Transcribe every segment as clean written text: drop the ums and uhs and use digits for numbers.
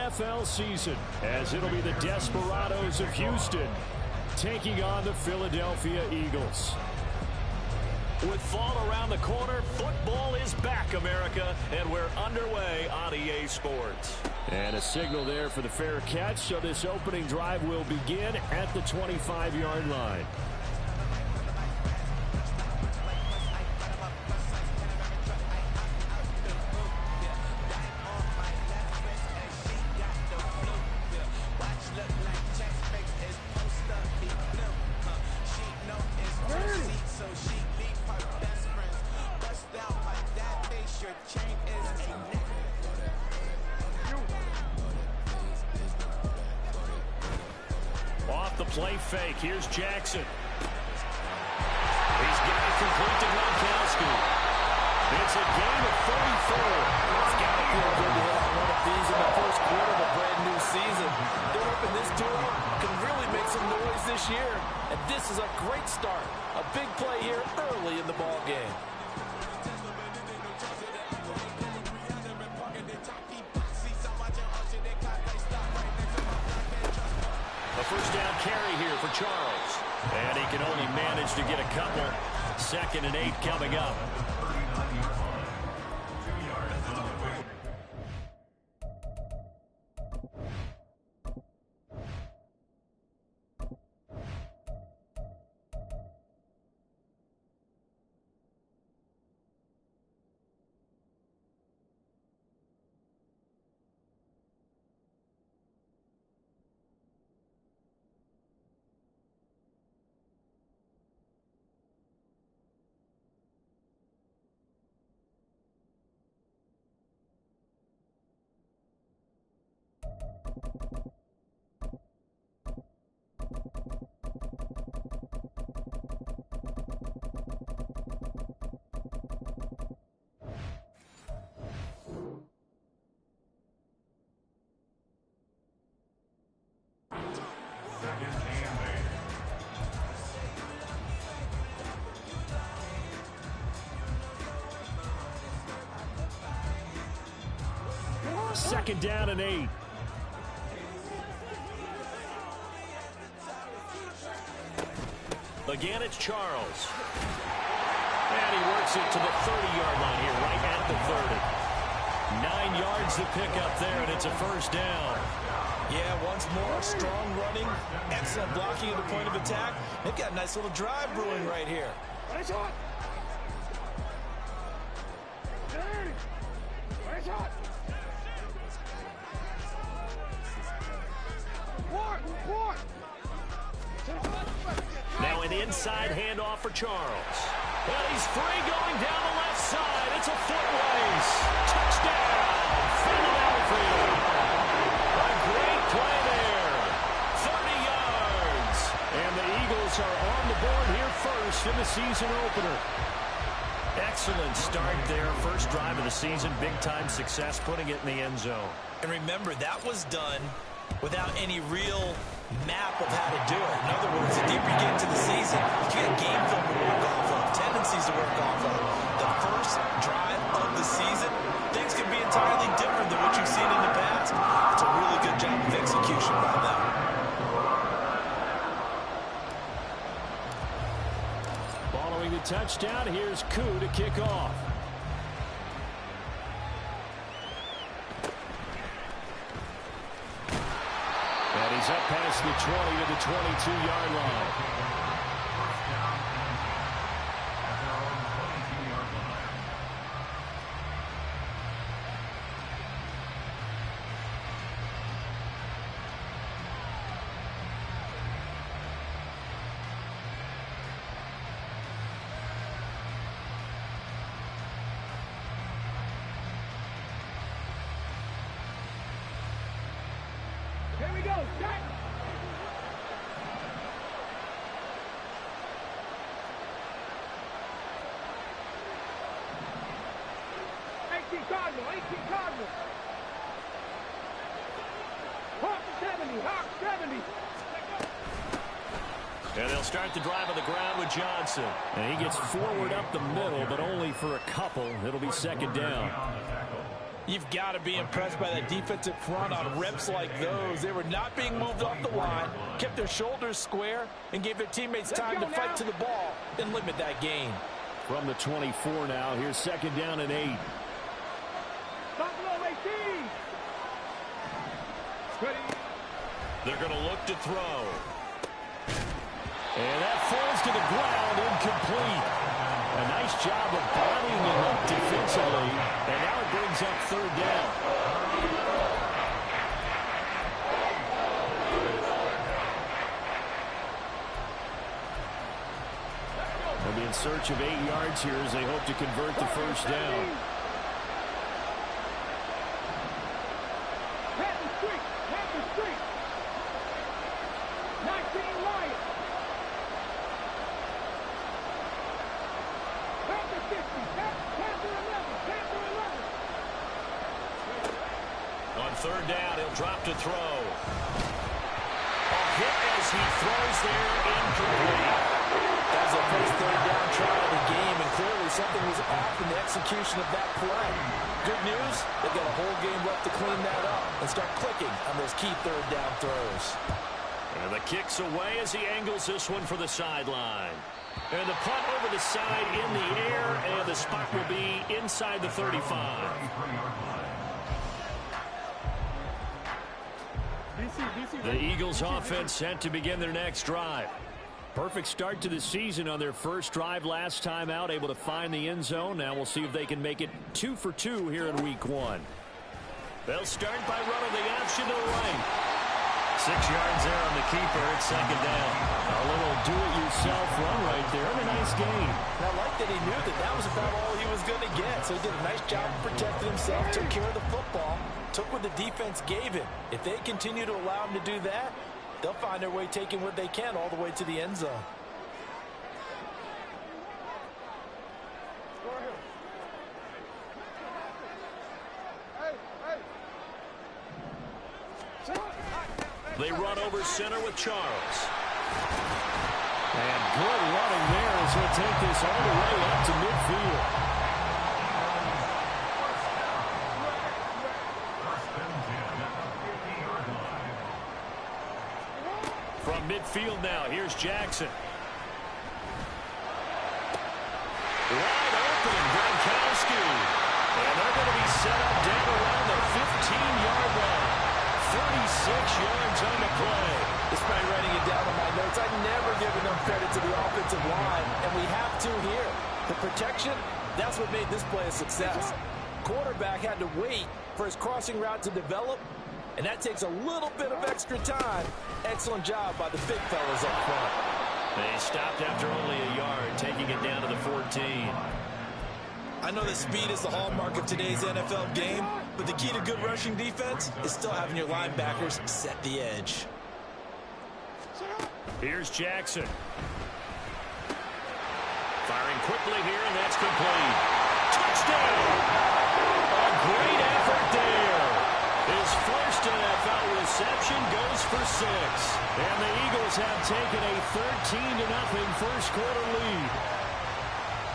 NFL season, as it'll be the Desperados of Houston taking on the Philadelphia Eagles. With fall around the corner, football is back, America, and we're underway on EA Sports. And a signal there for the fair catch, so this opening drive will begin at the 25-yard line. Off the play fake. Here's Jackson. He's got it complete to Gronkowski. It's a gain of 34. It's got to feel good to hit one of these in the first quarter of a brand new season. They're hoping this duo can really make some noise this year. And this is a great start. A big play here early in the ball game. A first down carry here for Charles. And he can only manage to get a couple. 2nd and 8 coming up. Second down and 8. Again, it's Charles. And he works it to the 30-yard line here, right at the 30. 9 yards to pick up there, and it's a first down. Yeah, once more, strong running, excellent blocking at the point of attack. They've got a nice little drive brewing right here. Now an inside handoff for Charles. Well, he's free going down the left side. It's a foot race. Touchdown, Philadelphia. A great play there. 30 yards. And the Eagles are on the board here first in the season opener. Excellent start there. First drive of the season. Big-time success putting it in the end zone. And remember, that was done without any real map of how to do it. In other words, the deeper you get into the season, you get game film to work off of, tendencies to work off of. The first drive of the season, things can be entirely different than what you've seen in the past. It's a really good job of execution by them. Following the touchdown, here's Koo to kick off. And he's up past the 20 to the 22-yard line. Here we go, Jack! Hawk 70, Hawk 70. And they'll start the drive on the ground with Johnson. And he gets forward up the middle, but only for a couple. It'll be second down. You've got to be impressed by that defensive front on reps like those. They were not being moved off the line, kept their shoulders square, and gave their teammates time to fight to the ball and limit that gain. From the 24 now, here's 2nd down and 8. Buffalo 18. Ready. They're going to look to throw. And that falls to the ground, incomplete. A nice job of bodying him up defensively, and now it brings up 3rd down. They'll be in search of 8 yards here as they hope to convert the 1st down. Madden streak. 19 Lions. Panther 50. Panther 11. On 3rd down, he'll drop to throw. A hit as he throws there, incomplete. That was the first 3rd down try of the game, and clearly something was off in the execution of that play. Good news, they've got a whole game left to clean that up and start clicking on those key 3rd down throws. And the kick's away as he angles this one for the sideline. And the punt over the side in the air, and the spot will be inside the 35. The Eagles offense set to begin their next drive. Perfect start to the season on their first drive last time out, able to find the end zone. Now we'll see if they can make it 2 for 2 here in week 1. They'll start by running the option to the right. 6 yards there on the keeper. It's 2nd down. A little do-it-yourself run right there, and a nice gain. And I like that he knew that that was about all he was going to get. So he did a nice job of protecting himself, took care of the football, took what the defense gave him. If they continue to allow him to do that, they'll find their way taking what they can all the way to the end zone. They run over center with Charles. And good running there as he'll take this all the way up to midfield. From midfield now, here's Jackson. Wide open, Gronkowski. And they're going to be set up down around the 15-yard line. 36 yards on the play. Despite writing it down in my notes, I never give enough credit to the offensive line, and we have to here. The protection, that's what made this play a success. Quarterback had to wait for his crossing route to develop, and that takes a little bit of extra time. Excellent job by the big fellas up front. They stopped after only a yard, taking it down to the 14. I know that speed is the hallmark of today's NFL game, but the key to good rushing defense is still having your linebackers set the edge. Here's Jackson. Firing quickly here, and that's complete. Touchdown! A great effort there. His first NFL reception goes for 6. And the Eagles have taken a 13-0 first quarter lead.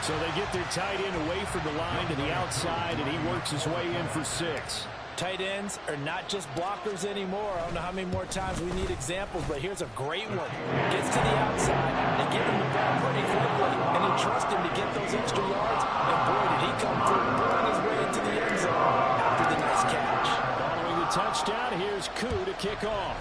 So they get their tight end away from the line to the outside, and he works his way in for 6. Tight ends are not just blockers anymore. I don't know how many more times we need examples, but here's a great one. Gets to the outside, they give him the ball pretty quickly, and they trust him to get those extra yards. And boy, did he come through, pulling his way into the end zone after the nice catch. Following the touchdown, here's Koo to kick off.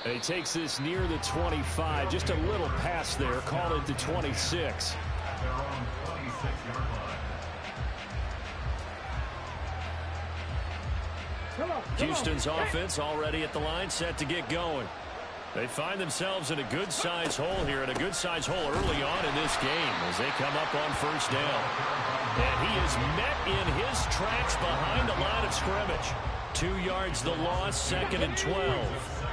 He takes this near the 25. Just a little pass there. Call it the 26. Houston's offense already at the line, set to get going. They find themselves in a good-sized hole here, and a good-sized hole early on in this game as they come up on first down. And he is met in his tracks behind the line of scrimmage. 2 yards the loss, 2nd and 12.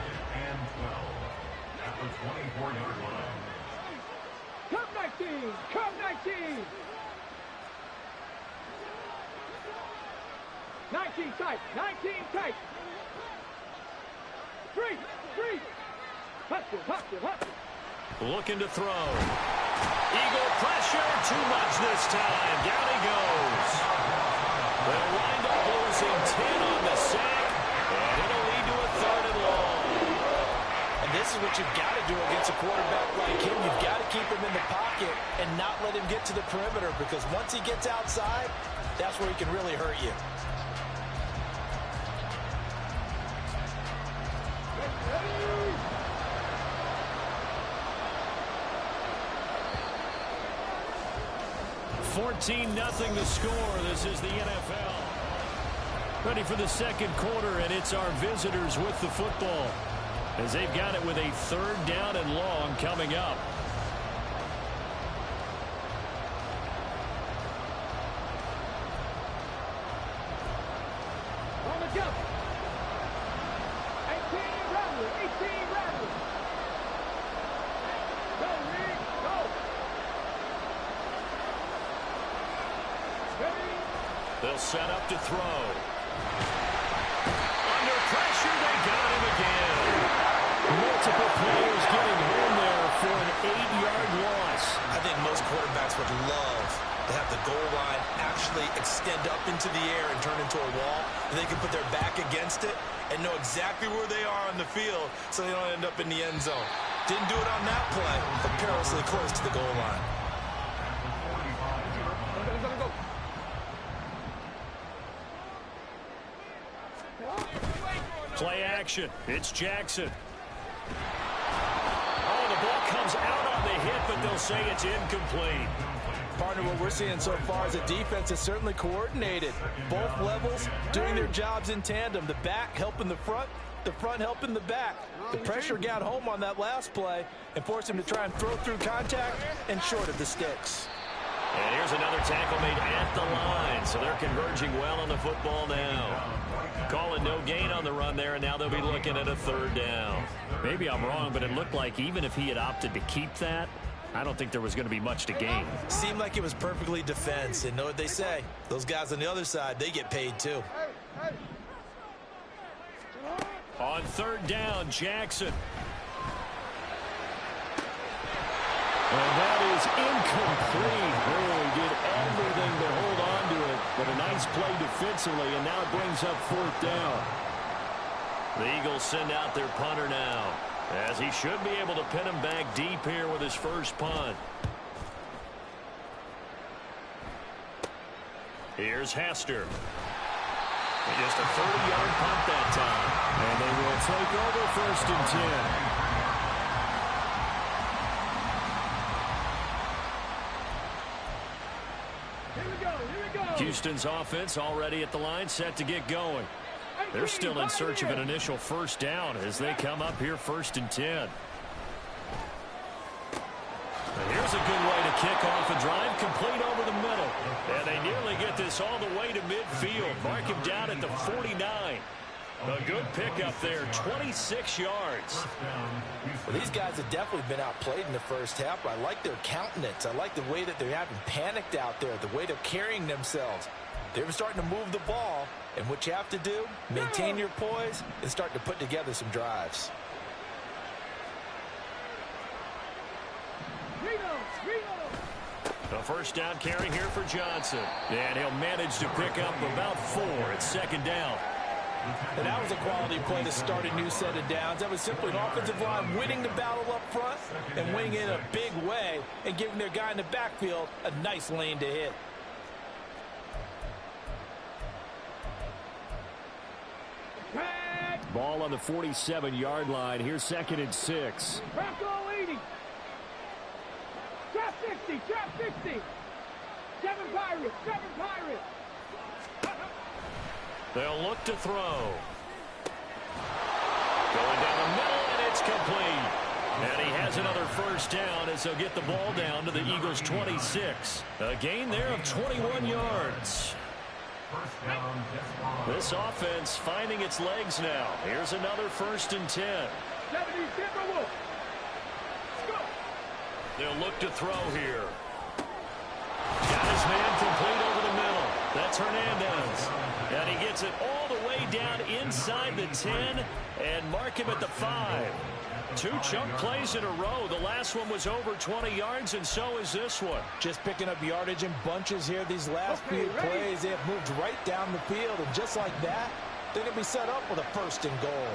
Cup 19! Cup 19! 19 tight! 19 tight! 3! Hustle! Looking to throw. Eagle pressure, too much this time. Down he goes. They'll wind up losing 10 on the sack, and it'll lead to a 3rd and long. And this is what you've got to do against a quarterback like him. You've got to keep him in the pocket and not let him get to the perimeter, because once he gets outside, that's where he can really hurt you. Nothing to score. This is the NFL. Ready for the second quarter, and it's our visitors with the football, as they've got it with a 3rd down and long coming up. On the jump. 18 Rattler. 18 Rattler. Go, Rick. Go. They'll set up to throw. Under pressure, they got him again. Multiple players getting home there for an 8-yard loss. I think most quarterbacks would love to have the goal line actually extend up into the air and turn into a wall, and they can put their back against it and know exactly where they are on the field so they don't end up in the end zone. Didn't do it on that play, but perilously close to the goal line. Play action. It's Jackson. Oh, the ball comes out on the hit, but they'll say it's incomplete. Partner, what we're seeing so far is a defense is certainly coordinated. Both levels doing their jobs in tandem. The back helping the front helping the back. The pressure got home on that last play and forced him to try and throw through contact and short of the sticks. And here's another tackle made at the line, so they're converging well on the football now. Calling no gain on the run there, and now they'll be looking at a 3rd down. Maybe I'm wrong, but it looked like even if he had opted to keep that, I don't think there was going to be much to gain. Seemed like it was perfectly defense, and know what they say. Those guys on the other side, they get paid too. On 3rd down, Jackson. And that is incomplete. Really did everything to hold on to it, but a nice play defensively, and now it brings up 4th down. The Eagles send out their punter now, as he should be able to pin him back deep here with his first punt. Here's Hester. Just a 30-yard punt that time. And they will take over 1st and 10. Houston's offense already at the line, set to get going. They're still in search of an initial 1st down as they come up here 1st and 10. And here's a good way to kick off a drive, complete over the middle. And they nearly get this all the way to midfield. Mark him down at the 49. A good pickup there, 26 yards. Well, these guys have definitely been outplayed in the first half, but I like their countenance. I like the way that they haven't panicked out there, the way they're carrying themselves. They're starting to move the ball, and what you have to do, maintain your poise and start to put together some drives. A 1st down carry here for Johnson. And he'll manage to pick up about 4 at 2nd down. And that was a quality play to start a new set of downs. That was simply an offensive line winning the battle up front and winning it in a big way and giving their guy in the backfield a nice lane to hit. Ball on the 47-yard line. Here's 2nd and 6. Bronco 80. Trap 60. Trap 60. 7 Pirates. 7 Pirates. They'll look to throw. Going down the middle, and it's complete. And he has another 1st down as they'll get the ball down to the Eagles' 26. A gain there of 21 yards. This offense finding its legs now. Here's another 1st and 10. 70 Timberwolves. They'll look to throw here. Got his man complete over the middle. That's Hernandez. And he gets it all the way down inside inside the 10 and mark him at the 5. 2 chunk plays in a row. The last one was over 20 yards, and so is this one. Just picking up yardage in bunches here. These last few plays, they have moved right down the field, and just like that, they're going to be set up with a 1st and goal.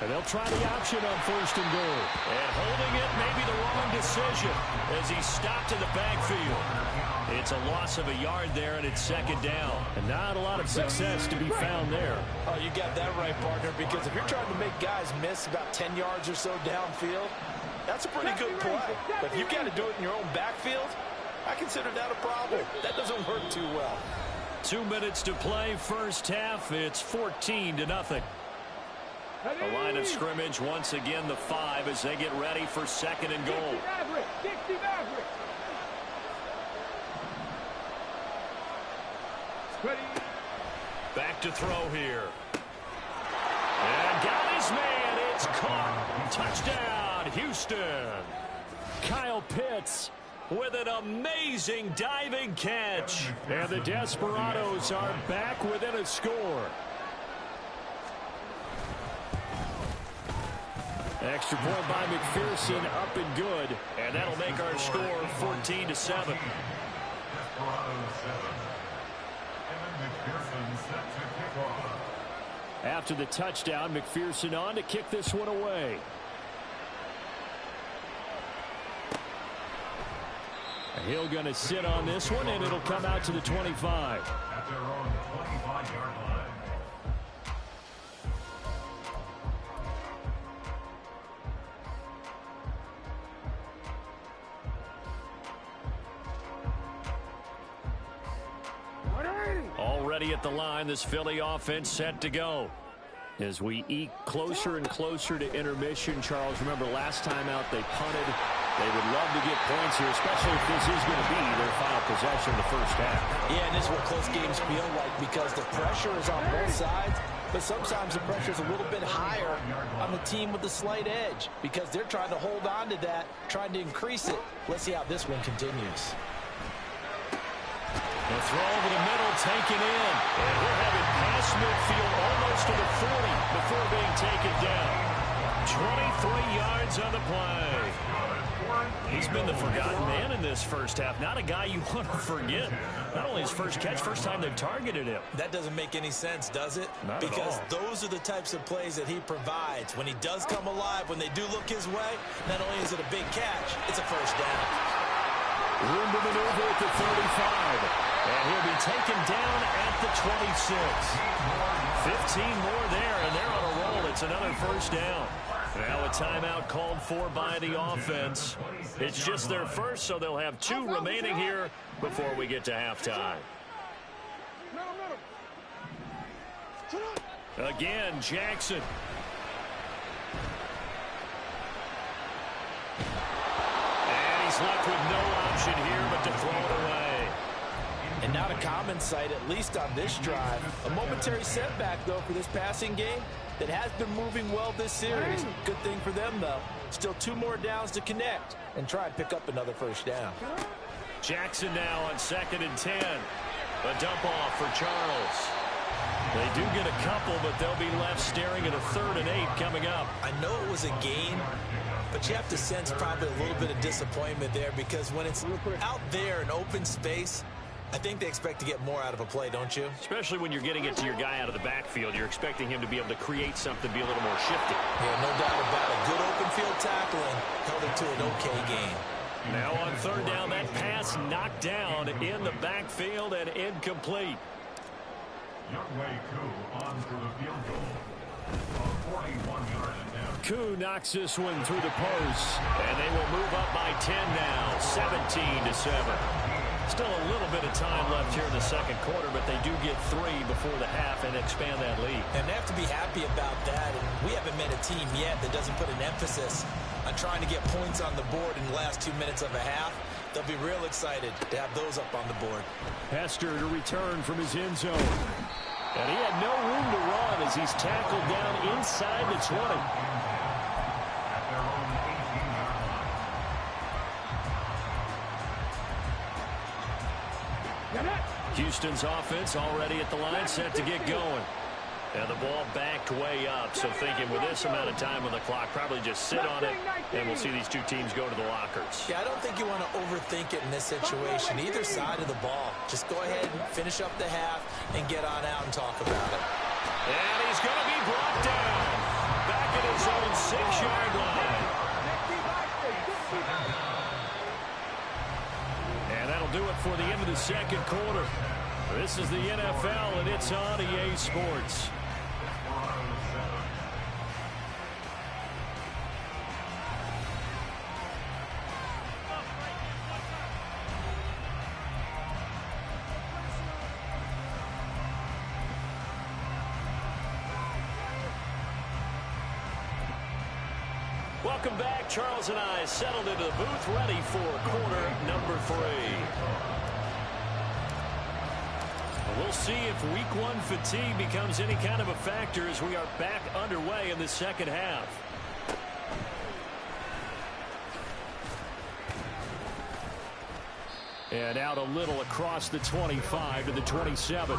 And they'll try the option on 1st and goal. And holding it may be the wrong decision as he stopped in the backfield. It's a loss of a yard there, and it's 2nd down. And not a lot of success to be found there. Oh, you got that right, partner, because if you're trying to make guys miss about 10 yards or so downfield, that's a pretty good play. But if you've got to do it in your own backfield, I consider that a problem. That doesn't work too well. 2 minutes to play, first half. It's 14-0. The line of scrimmage once again the 5 as they get ready for 2nd and goal. Back to throw here. And got his man. It's caught. Touchdown, Houston. Kyle Pitts with an amazing diving catch. And the Desperados are back within a score. Extra point by McPherson, up and good. And that'll make our score 14-7. After the touchdown, McPherson on to kick this one away. He'll going to sit on this one, and it'll come out to the 25. At their own 25-yard line. Already at the line, this Philly offense set to go. As we eke closer and closer to intermission, Charles, remember last time out they punted. They would love to get points here, especially if this is going to be their final possession of the first half. Yeah, and this is what close games feel like because the pressure is on both sides, but sometimes the pressure is a little bit higher on the team with the slight edge because they're trying to hold on to that, trying to increase it. Let's see how this one continues. The throw over the middle, taken in. And we're having past midfield almost to the 40 before being taken down. 23 yards on the play. He's been the forgotten man in this first half. Not a guy you want to forget. Not only his first catch, first time they've targeted him. That doesn't make any sense, does it? Not because at all. Those are the types of plays that he provides. When he does come alive, when they do look his way, not only is it a big catch, it's a first down. Room to maneuver at the 35. And he'll be taken down at the 26. 15 more there, and they're on a roll. It's another first down. Now a timeout called for by the offense. It's just their first, so they'll have 2 remaining here before we get to halftime. Again, Jackson. And he's left with no option here but to throw it away. And not a common sight, at least on this drive. A momentary setback, though, for this passing game that has been moving well this series. Good thing for them, though. Still 2 more downs to connect and try and pick up another first down. Jackson now on 2nd and 10. A dump off for Charles. They do get a couple, but they'll be left staring at a 3rd and 8 coming up. I know it was a gain, but you have to sense probably a little bit of disappointment there because when it's out there in open space, I think they expect to get more out of a play, don't you? Especially when you're getting it to your guy out of the backfield. You're expecting him to be able to create something, be a little more shifty. Yeah, no doubt about it. Good open field tackling held it to an okay game. Now on 3rd down, that pass knocked down in the backfield and incomplete. Youngway Koo on for the field goal. A 41-yard attempt. Koo knocks this one through the post, and they will move up by 10 now, 17-7. Still a little bit of time left here in the second quarter, but they do get 3 before the half and expand that lead. And they have to be happy about that. And we haven't met a team yet that doesn't put an emphasis on trying to get points on the board in the last 2 minutes of a half. They'll be real excited to have those up on the board. Hester to return from his end zone. And he had no room to run as he's tackled down inside the 20. At their own 18-yard line. Houston's offense already at the line, set to get going. And the ball backed way up, so thinking with this amount of time on the clock, probably just sit on it, and we'll see these two teams go to the lockers. Yeah, I don't think you want to overthink it in this situation, either side of the ball. Just go ahead and finish up the half and get on out and talk about it. And he's going to be brought down back at his own 6-yard line. And that'll do it for the end of the second quarter. This is the NFL, and it's on EA Sports. Welcome back. Charles and I settled into the booth, ready for quarter number 3. We'll see if week 1 fatigue becomes any kind of a factor as we are back underway in the second half. And out a little across the 25 to the 27.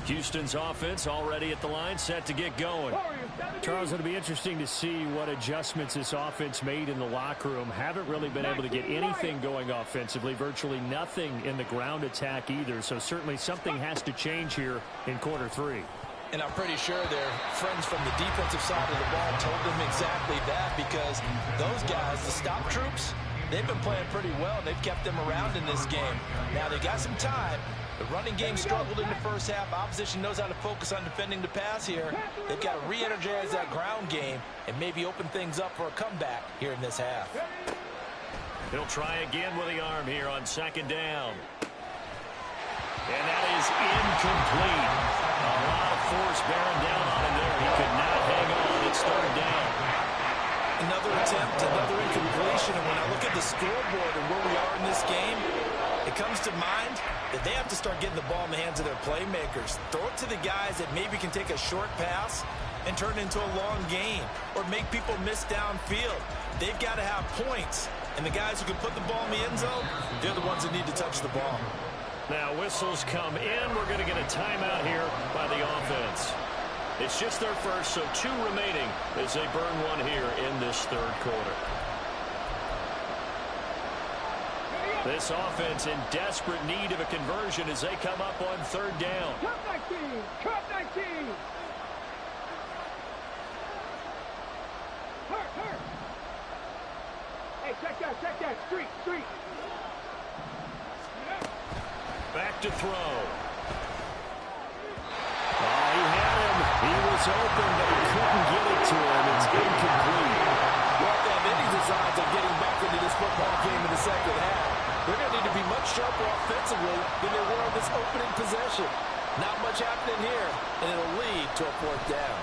Houston's offense already at the line, set to get going. Charles, it'll be interesting to see what adjustments this offense made in the locker room. Haven't really been able to get anything going offensively, virtually nothing in the ground attack either. So certainly something has to change here in quarter 3. And I'm pretty sure their friends from the defensive side of the ball told them exactly that, because those guys, the stop troops, they've been playing pretty well. They've kept them around in this game. Now they got some time. The running game struggled in the first half. Opposition knows how to focus on defending the pass here. They've got to re-energize that ground game and maybe open things up for a comeback here in this half. He'll try again with the arm here on second down. And that is incomplete. A lot of force bearing down on him there. He could not hang on. It's third down. Another attempt, another incompletion. And when I look at the scoreboard and where we are in this game, it comes to mind that they have to start getting the ball in the hands of their playmakers. Throw it to the guys that maybe can take a short pass and turn it into a long gain or make people miss downfield. They've got to have points. And the guys who can put the ball in the end zone, they're the ones that need to touch the ball. Now whistles come in. We're going to get a timeout here by the offense. It's just their first, so 2 remaining as they burn one here in this third quarter. This offense in desperate need of a conversion as they come up on third down. Cut 19! Cut 19! Hurt! Hey, check that. Street! Back to throw. Oh, he had him. He was open, but he couldn't get it to him. It's incomplete. Well, they have any designs of getting back into this football game in the second half. They're going to need to be much sharper offensively than they were on this opening possession. Not much happening here, and it'll lead to a 4th down.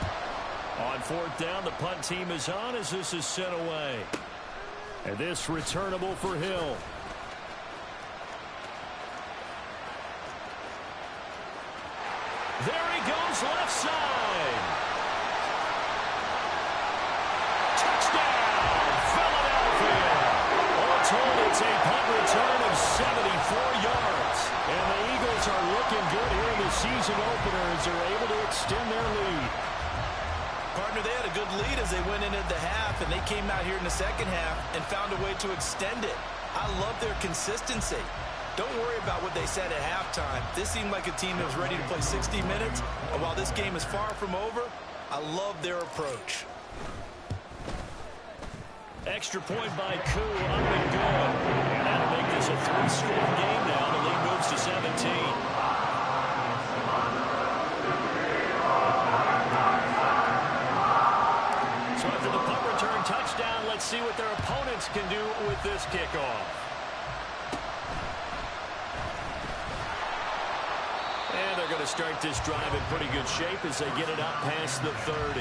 On 4th down, the punt team is on as this is sent away. And this returnable for Hill. There he goes, left side. Touchdown, Philadelphia. All told, it's a punt return of 74 yards. And the Eagles are looking good here in the season opener as they're able to extend their lead. Partner, they had a good lead as they went into the half, and they came out here in the second half and found a way to extend it. I love their consistency. Don't worry about what they said at halftime. This seemed like a team that was ready to play 60 minutes, and while this game is far from over, I love their approach. Extra point by Koo, up and good. And that'll make this a 3-score game now. The lead moves to 17. So after the punt return touchdown, let's see what their opponents can do with this kickoff. And they're going to start this drive in pretty good shape as they get it up past the 30.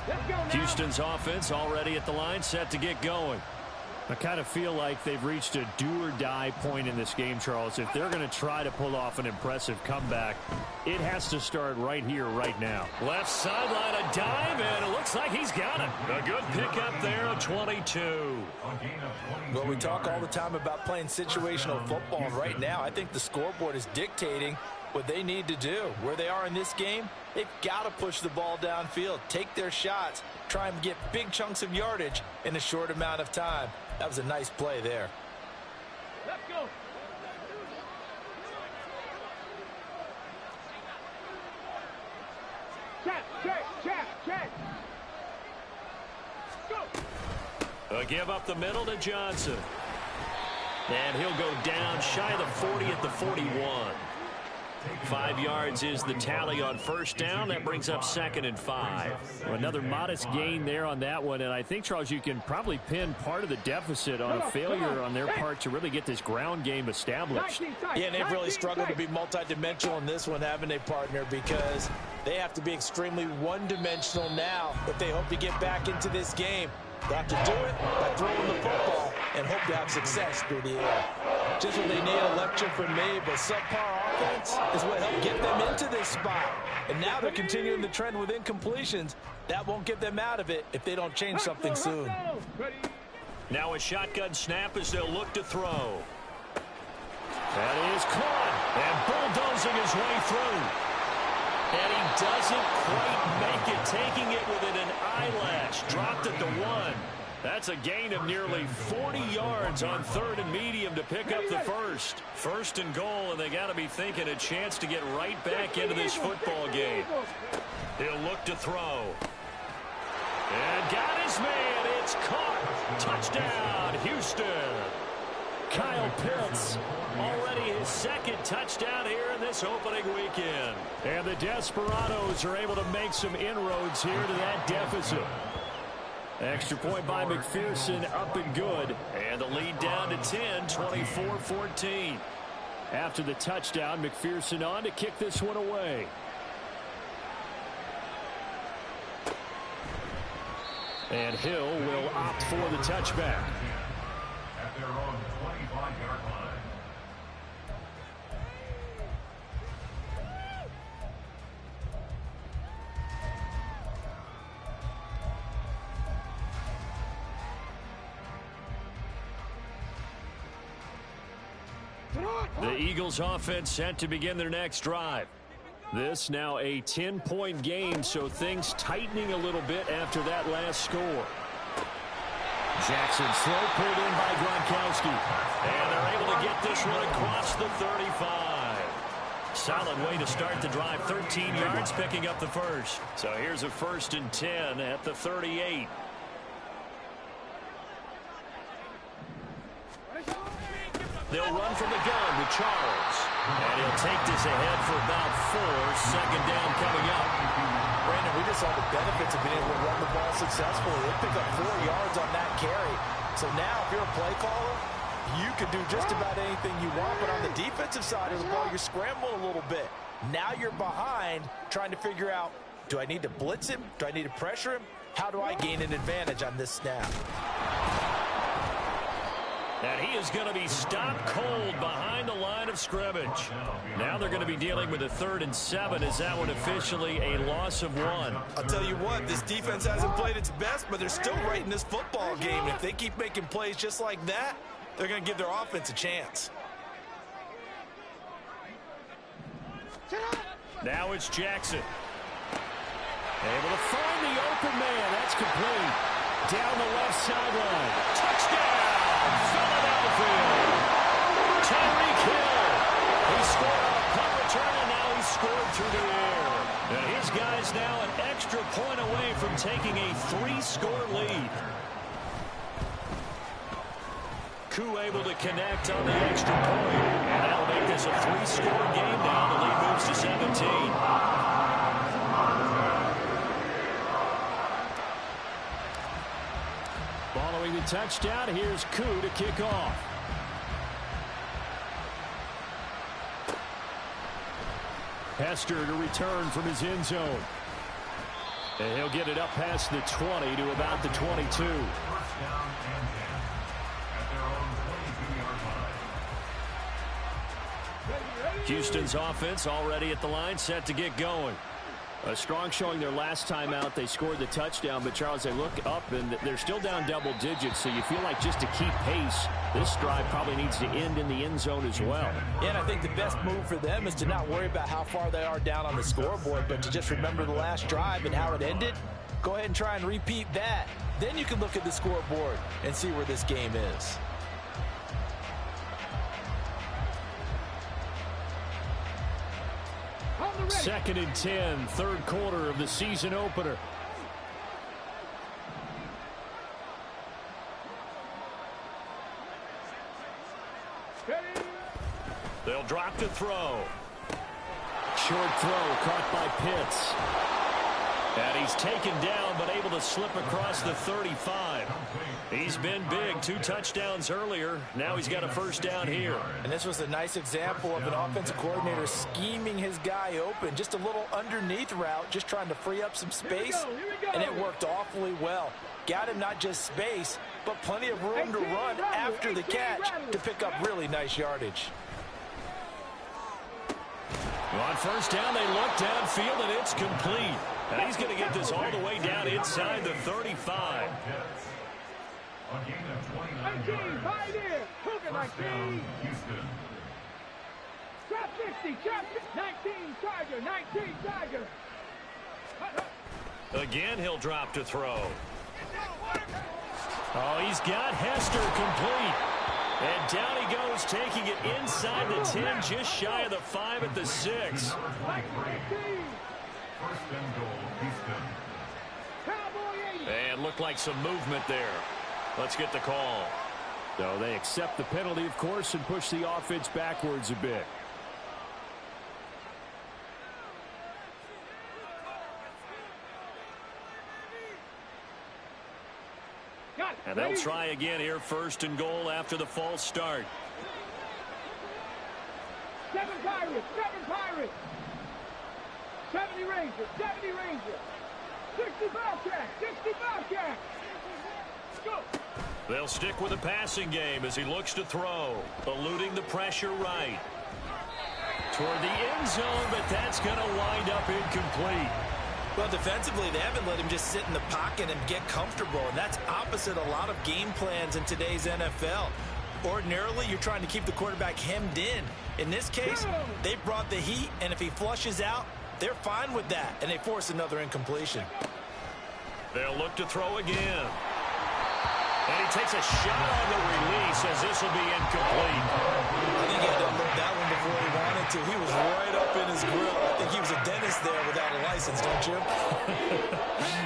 Let's go now. Houston's offense already at the line, set to get going. I kind of feel like they've reached a do-or-die point in this game, Charles. If they're going to try to pull off an impressive comeback, it has to start right here, right now. Left sideline, a dive, and it looks like he's got it. A good pickup there, a 22. Well, we talk all the time about playing situational football, and right now I think the scoreboard is dictating what they need to do. Where they are in this game, they've got to push the ball downfield, take their shots, try and get big chunks of yardage in a short amount of time. That was a nice play there. Let's go. Check. Go. A give up the middle to Johnson. And he'll go down shy of the 40 at the 41. 5 yards is the tally on first down. That brings up 2nd and 5. Well, another modest gain there on that one. And I think, Charles, you can probably pin part of the deficit on a failure on their part to really get this ground game established. Yeah, and they've really struggled to be multidimensional in this one, haven't they, partner? Because they have to be extremely one-dimensional now if they hope to get back into this game. They have to do it by throwing the football and hope to have success through the air. Just what they need, a lecture from me, but subpar offense is what helped get them into this spot. And now they're continuing the trend with incompletions. That won't get them out of it if they don't change something soon. Now a shotgun snap as they'll look to throw. That is caught and bulldozing his way through. And he doesn't quite make it, taking it within an eyelash. Dropped at the 1. That's a gain of nearly 40 yards on 3rd and medium to pick up the first. 1st and goal, and they got to be thinking a chance to get right back into this football game. He'll look to throw. And got his man. It's caught. Touchdown, Houston. Kyle Pitts, already his 2nd touchdown here in this opening weekend. And the Desperados are able to make some inroads here to that deficit. Extra point by McPherson, up and good. And the lead down to 10, 24-14. After the touchdown, McPherson on to kick this one away. And Hill will opt for the touchback. At their own 25-yard line. The Eagles offense set to begin their next drive. This now a 10-point game, so things tightening a little bit after that last score. Jackson slow pulled in by Gronkowski. And they're able to get this one across the 35. Solid way to start the drive. 13 yards, picking up the first. So here's a 1st and 10 at the 38. They'll run from the gun with Charles. And he'll take this ahead for about 4. 2nd down coming up. Brandon, we just saw the benefits of being able to run the ball successfully. They pick up 4 yards on that carry. So now if you're a play caller, you can do just about anything you want. But on the defensive side of the ball, you're scrambling a little bit. Now you're behind trying to figure out, do I need to blitz him? Do I need to pressure him? How do I gain an advantage on this snap? And he is going to be stopped cold behind the line of scrimmage. Now they're going to be dealing with a 3rd and 7. Is that one officially a loss of 1? I'll tell you what, this defense hasn't played its best, but they're still right in this football game. If they keep making plays just like that, they're going to give their offense a chance. Now it's Jackson. Able to find the open man. That's complete. Down the left sideline. Touchdown! Philadelphia. Tyreek Hill. He scored on a punt return, and now he's scored through the air. And his guy's now an extra point away from taking a 3-score lead. Koo able to connect on the extra point. And that'll make this a 3-score game now. The lead moves to 17. Following the touchdown, here's Koo to kick off. Hester to return from his end zone. And he'll get it up past the 20 to about the 22. First down and 10 at their own 22-yard line. Houston's offense already at the line, set to get going. A strong showing their last time out. They scored the touchdown, but Charles, they look up and they're still down double digits, so you feel like just to keep pace, this drive probably needs to end in the end zone as well. Yeah, and I think the best move for them is to not worry about how far they are down on the scoreboard, but to just remember the last drive and how it ended. Go ahead and try and repeat that. Then you can look at the scoreboard and see where this game is. Second and 10, third quarter of the season opener. They'll drop to throw. Short throw caught by Pitts. And he's taken down but able to slip across the 35. He's been big, 2 touchdowns earlier. Now he's got a first down here. And this was a nice example of an offensive coordinator scheming his guy open. Just a little underneath route, just trying to free up some space. And it worked awfully well. Got him not just space, but plenty of room to run after the catch to pick up really nice yardage. On first down, they look downfield, and it's complete. And he's going to get this all the way down inside the 35. A gain of 29 yards. Hook it, 19. Houston. Trap 60, trap 19, Tiger, 19, Tiger. Again, he'll drop to throw. Oh, he's got Hester complete. And down he goes, taking it inside the 10, just shy of the 5 at the 6. First and goal, Houston. And looked like some movement there. Let's get the call. So they accept the penalty, of course, and push the offense backwards a bit. And they'll try again here, first and goal after the false start. 7 Pirates, 70 Rangers, 60 Bobcats, 60 Bobcats. Go. They'll stick with the passing game as he looks to throw, eluding the pressure right. Toward the end zone, but that's going to wind up incomplete. Well, defensively, they haven't let him just sit in the pocket and get comfortable, and that's opposite a lot of game plans in today's NFL. Ordinarily, you're trying to keep the quarterback hemmed in. In this case, they brought the heat, and if he flushes out, they're fine with that, and they force another incompletion. They'll look to throw again. And he takes a shot on the release as this will be incomplete. I think he had to unload that one before he wanted to. He was right up in his grill. I think he was a dentist there without a license, don't you?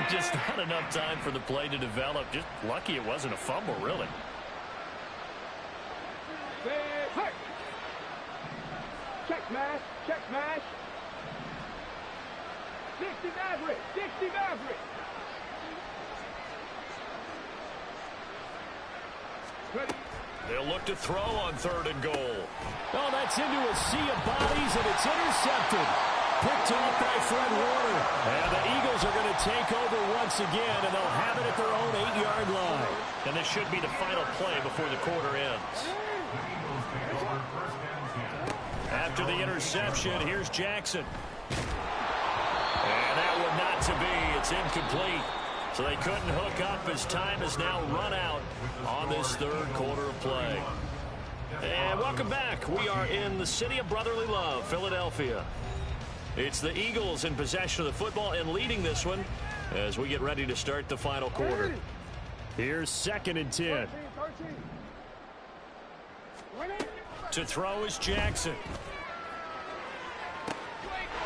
Just not enough time for the play to develop. Just lucky it wasn't a fumble, really. Check smash, check smash. 60 Maverick, 60 Maverick. They'll look to throw on third and goal. Oh, that's into a sea of bodies, and it's intercepted. Picked off by Fred Warner. And the Eagles are going to take over once again, and they'll have it at their own 8-yard line. And this should be the final play before the quarter ends. After the interception, here's Jackson. And that one not to be. It's incomplete. So they couldn't hook up as time has now run out on this third quarter of play. And welcome back. We are in the city of brotherly love, Philadelphia. It's the Eagles in possession of the football and leading this one as we get ready to start the final quarter. Here's second and 10. To throw is Jackson.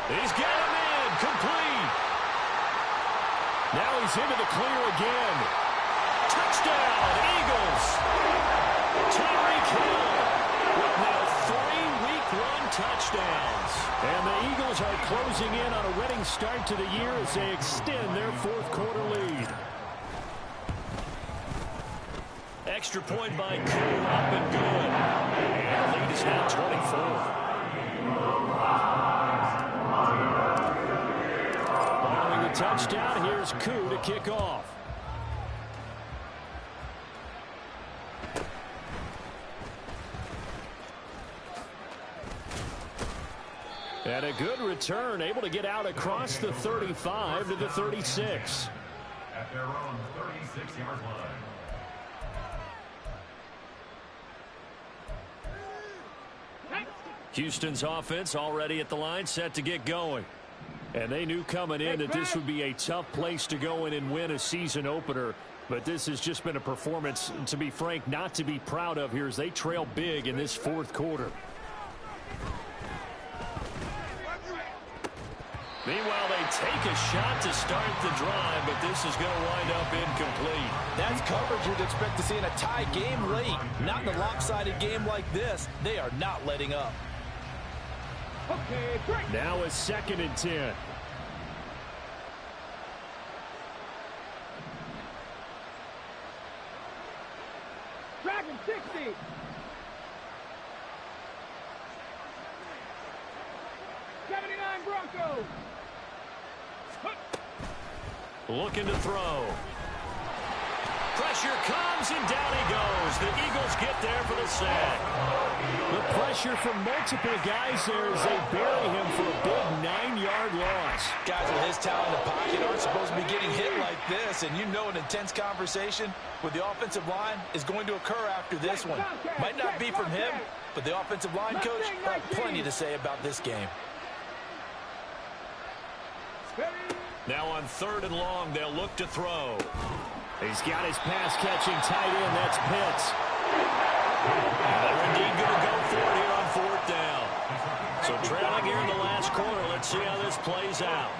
He's got him in. Complete. Now he's into the clear again. Touchdown, Eagles. Tyreek Hill with now 3 week-run touchdowns. And the Eagles are closing in on a winning start to the year as they extend their fourth quarter lead. Extra point by Koo, up and good. And the lead is now 24. Following the touchdown. Here's Koo to kick off. And a good return, able to get out across the 35 to the 36. At their own 36-yard line. Houston's offense already at the line, set to get going. And they knew coming in that this would be a tough place to go in and win a season opener. But this has just been a performance, to be frank, not to be proud of here as they trail big in this fourth quarter. Meanwhile, they take a shot to start the drive, but this is going to wind up incomplete. That's coverage you'd expect to see in a tie game late. Not in a lopsided game like this. They are not letting up. Okay, break. Now a 2nd and 10. Dragon 60. Broncos. Looking to throw. Pressure comes, and down he goes. The Eagles get there for the sack. The pressure from multiple guys there as they bury him for a big 9-yard loss. Guys with his talent in the pocket aren't supposed to be getting hit like this, and you know an intense conversation with the offensive line is going to occur after this one. Might not be from him, but the offensive line coach will have plenty to say about this game. Now on 3rd and long, they'll look to throw. He's got his pass-catching tight end. That's Pitts. They're indeed going to go for it here on 4th down. So trailing here in the last quarter. Let's see how this plays out.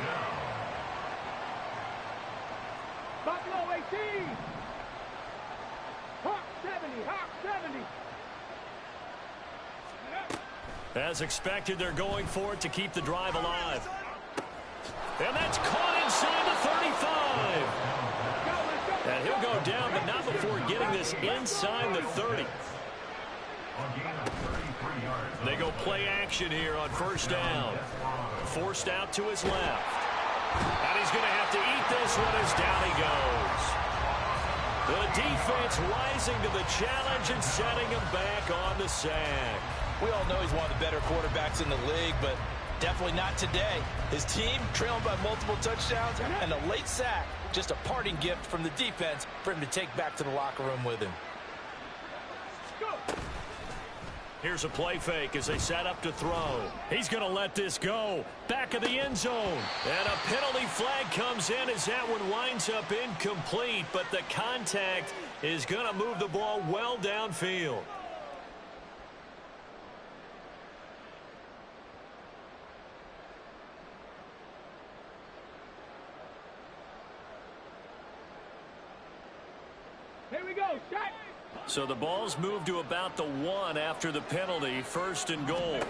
Buffalo 18. Hawk 70. Hawk 70. As expected, they're going for it to keep the drive alive. And that's caught inside the 35. And he'll go down, but not before getting this inside the 30. They go play action here on 1st down. Forced out to his left. And he's going to have to eat this one as down he goes. The defense rising to the challenge and setting him back on the sack. We all know he's one of the better quarterbacks in the league, but definitely not today. His team trailing by multiple touchdowns and a late sack. Just a parting gift from the defense for him to take back to the locker room with him. Here's a play fake as they set up to throw. He's going to let this go. Back of the end zone. And a penalty flag comes in as that one winds up incomplete. But the contact is going to move the ball well downfield. Here we go, shot. So the ball's moved to about the 1 after the penalty. 1st and goal.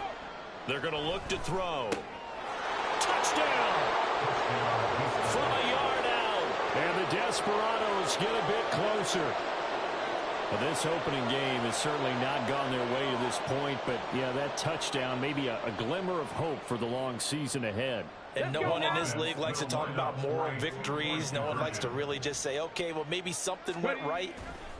They're going to look to throw. Touchdown! From a yard out. And the Desperados get a bit closer. Well, this opening game has certainly not gone their way to this point, but yeah, that touchdown, maybe a glimmer of hope for the long season ahead. And no one in this league likes to talk about moral victories. No one likes to really just say, okay, well, maybe something went right.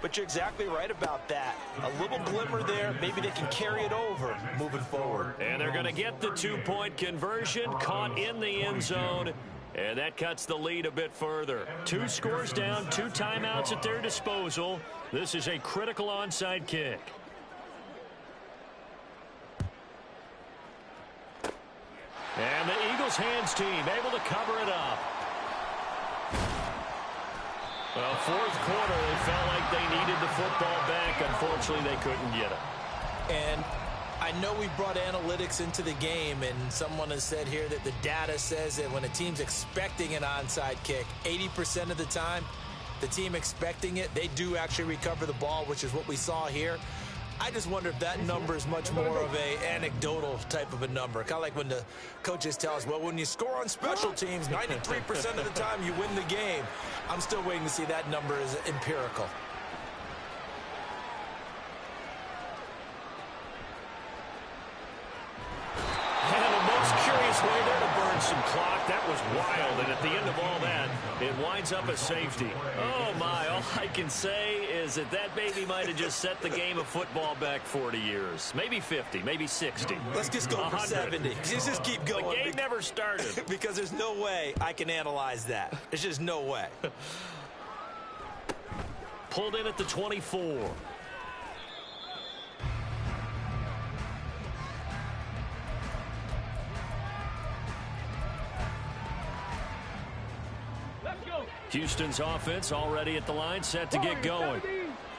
But you're exactly right about that. A little glimmer there. Maybe they can carry it over moving forward. And they're going to get the 2-point conversion, caught in the end zone. And that cuts the lead a bit further. 2 scores down, 2 timeouts at their disposal. This is a critical onside kick. And the Eagles hands team able to cover it up. Well, 4th quarter, they felt like they needed the football back. Unfortunately, they couldn't get it. And I know we brought analytics into the game, and someone has said here that the data says that when a team's expecting an onside kick, 80% of the time, the team expecting it, they do actually recover the ball, which is what we saw here. I just wonder if that number is much more of a anecdotal type of a number. Kind of like when the coaches tell us, well, when you score on special teams, 93% of the time you win the game. I'm still waiting to see that number is empirical. And the most curious way there to burn burn some clock. That was wild, and at the end of all that, it winds up a safety. Oh, my. All I can say is that that baby might have just set the game of football back 40 years. Maybe 50, maybe 60. Let's just go for 70. Just keep going. The game never started. Because there's no way I can analyze that. There's just no way. Pulled in at the 24. Houston's offense already at the line, set to get going.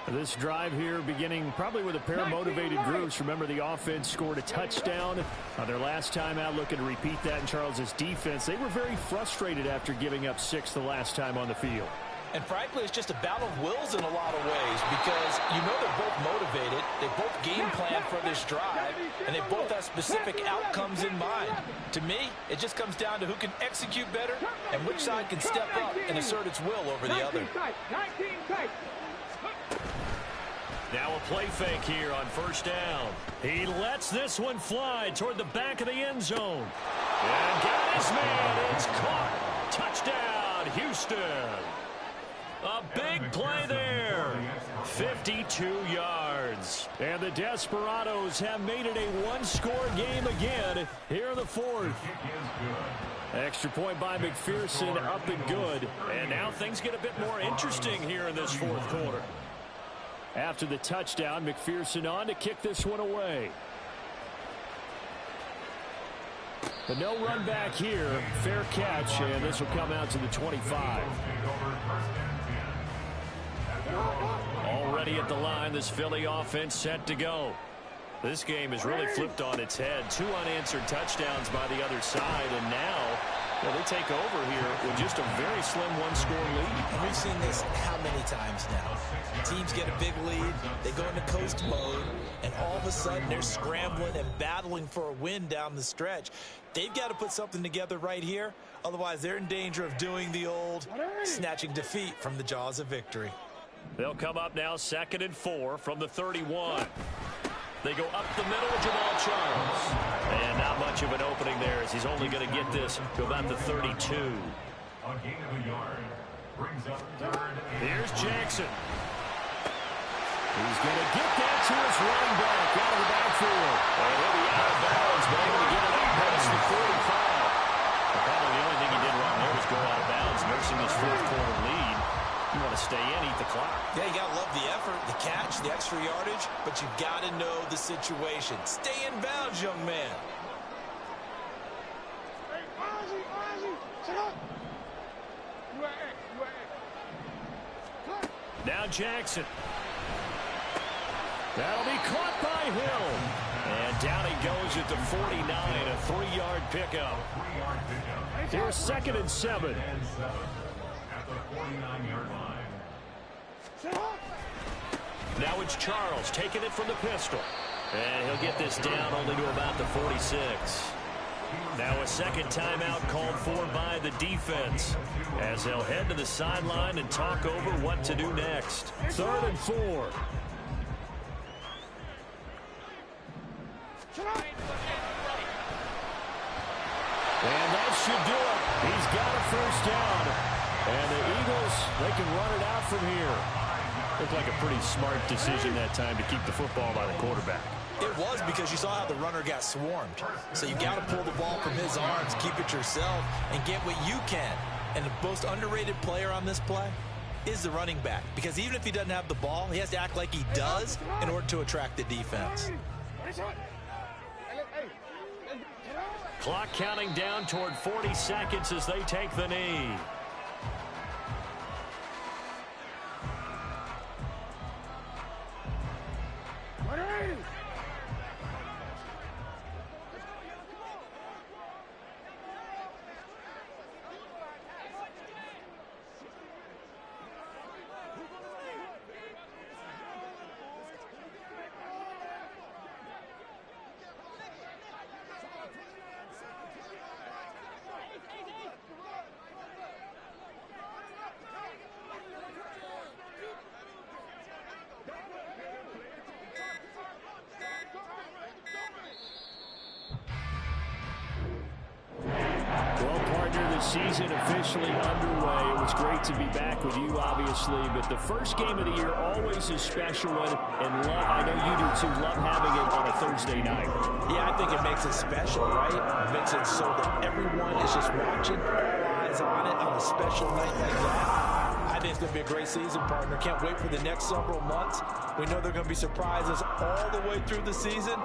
This drive here beginning probably with a pair of motivated groups. Remember, the offense scored a touchdown on their last time out, looking to repeat that in Charles's defense. They were very frustrated after giving up 6 the last time on the field. And frankly, it's just a battle of wills in a lot of ways because you know they're both motivated. They both game plan for this drive, and they both have specific outcomes in mind. To me, it just comes down to who can execute better and which side can step up and assert its will over the other. Now a play fake here on first down. He lets this one fly toward the back of the end zone. And got his man. It's caught. Touchdown, Houston. A big play there. 52 yards. And the Desperados have made it a one-score game again here in the fourth. Extra point by McPherson, up and good. And now things get a bit more interesting here in this fourth quarter. After the touchdown, McPherson on to kick this one away. But no run back here. Fair catch, and this will come out to the 25. Already at the line, this Philly offense set to go. This game is really flipped on its head. 2 unanswered touchdowns by the other side, and now they take over here with just a very slim one-score lead. And we've seen this how many times now? Teams get a big lead, they go into coast mode, and all of a sudden they're scrambling and battling for a win down the stretch. They've got to put something together right here, otherwise they're in danger of doing the old snatching defeat from the jaws of victory. They'll come up now 2nd and 4 from the 31. They go up the middle of Jamal Charles. And not much of an opening there as he's only going to get this to about the 32. A gain of a yard brings up 3rd. Here's Jackson. He's going to get that to his running back out of the backfield. And he'll be out of bounds, but able to get it up past the 45. Probably the only thing he did wrong there was go out of bounds, nursing his fourth quarter lead. You want to stay in, eat the clock. Yeah, you got to love the effort, the catch, the extra yardage, but you got to know the situation. Stay in bounds, young man. Now Jackson. That'll be caught by Hill. And down he goes at the 49, a 3-yard pickup. Here's 2nd and 7. At the 49-yard line. Now it's Charles taking it from the pistol. And he'll get this down only to about the 46. Now a second timeout called for by the defense as they'll head to the sideline and talk over what to do next. 3rd and 4. And that should do it. He's got a first down. And the Eagles, they can run it out from here. Looked like a pretty smart decision that time to keep the football by the quarterback. It was because you saw how the runner got swarmed. So you got to pull the ball from his arms, keep it yourself, and get what you can. And the most underrated player on this play is the running back. Because even if he doesn't have the ball, he has to act like he does in order to attract the defense. Clock counting down toward 40 seconds as they take the knee. the season officially underway. It was great to be back with you, obviously, but the first game of the year always a special one, and I know you do too, love having it on a Thursday night. Yeah, I think it makes it special, right? It makes it so that everyone is just watching, all eyes on it on a special night like that. I think it's going to be a great season, partner. Can't wait for the next several months. We know there are going to be surprises all the way through the season.